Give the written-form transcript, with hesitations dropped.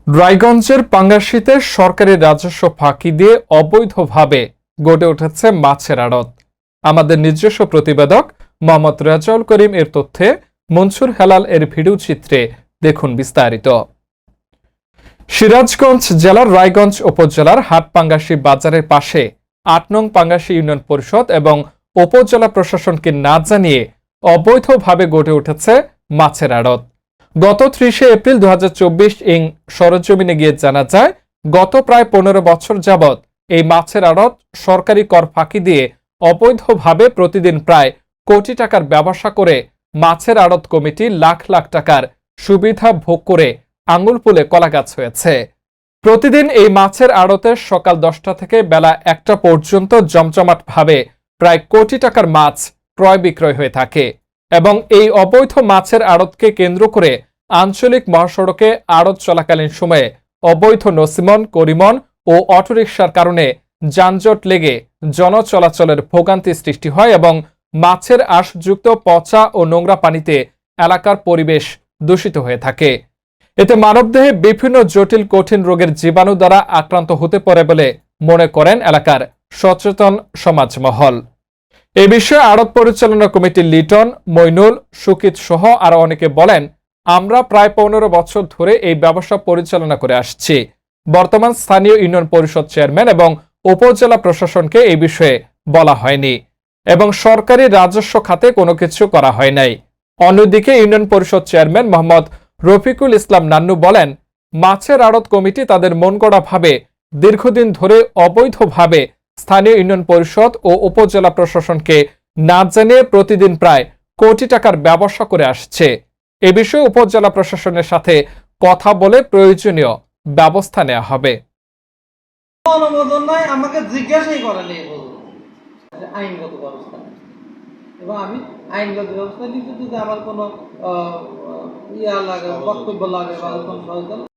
রায়গঞ্জের পাঙ্গাশীতে সরকারি রাজস্ব ফাঁকি দিয়ে অবৈধভাবে গড়ে উঠেছে মাছের আড়ত। আমাদের নিজস্ব প্রতিবেদক মোহাম্মদ রেজাউল করিম এর তথ্যে মনসুর হেলাল এর ভিডিও চিত্রে দেখুন বিস্তারিত। সিরাজগঞ্জ জেলার রায়গঞ্জ উপজেলার হাটপাঙ্গাশী বাজারের পাশে ৮ নং পাঙ্গাশী ইউনিয়ন পরিষদ এবং উপজেলা প্রশাসনকে না জানিয়ে অবৈধভাবে গড়ে উঠেছে মাছের আড়ত। গত ৩০ এপ্রিল ২০২৪ সরেজমিনে গিয়ে জানা যায়, গত প্রায় ১৫ বছর যাবৎ এই মাছের আড়ত সরকারি কর ফাঁকি দিয়ে অবৈধভাবে প্রতিদিন প্রায় কোটি টাকার ব্যবসা করে মাছের আড়ত কমিটি লাখ লাখ টাকার সুবিধা ভোগ করে আঙুল ফুলে কলাগাছ হয়েছে। প্রতিদিন এই মাছের আড়তে সকাল ১০টা থেকে বেলা ১টা পর্যন্ত জমজমাটভাবে প্রায় কোটি টাকার মাছ ক্রয় বিক্রয় হয়ে থাকে এবং এই অবৈধ মাছের আড়তকে কেন্দ্র করে আঞ্চলিক মহাসড়কে আড়ত চলাকালীন সময়ে অবৈধ নসিমন, করিমন ও অটোরিকশার কারণে যানজট লেগে জনচলাচলের ভোগান্তি সৃষ্টি হয় এবং মাছের আঁশযুক্ত পচা ও নোংরা পানিতে এলাকার পরিবেশ দূষিত হয়ে থাকে। এতে মানবদেহে বিভিন্ন জটিল কঠিন রোগের জীবাণু দ্বারা আক্রান্ত হতে পারে বলে মনে করেন এলাকার সচেতন সমাজমহল। এ বিষয়ে আড়ত পরিচালনা কমিটির লিটন, মইনুল, সুকিত সহ আরো অনেকে বলেন, আমরা প্রায় ১৫ বছর ধরে এই ব্যবসা পরিচালনা করে আসছি। বর্তমান স্থানীয় ইউনিয়ন পরিষদ চেয়ারম্যান এবং উপজেলা প্রশাসনকে এই বিষয়ে বলা হয়নি এবং সরকারি রাজস্ব খাতে কোনো কিছু করা হয় নাই। অন্যদিকে ইউনিয়ন পরিষদ চেয়ারম্যান মোহাম্মদ রফিকুল ইসলাম নান্নু বলেন, মাছের আড়ত কমিটি তাদের মনগড়াভাবে দীর্ঘদিন ধরে অবৈধভাবে স্থানীয় ইউনিয়ন পরিষদ ও উপজেলা প্রশাসনকে না জানিয়ে প্রতিদিন প্রায় কোটি টাকার ব্যবসা করে আসছে। এ বিষয়ে উপজেলা প্রশাসনের সাথে কথা বলে প্রয়োজনীয় ব্যবস্থা নেওয়া হবে। অনুমোদন নয়, আমাকে জিজ্ঞাসাই করেনি আইনগত ব্যবস্থা, এবং আমি আইনগত ব্যবস্থা নিতে যদি আমার কোনো ইয়া লাগে, বক্তব্য লাগে বা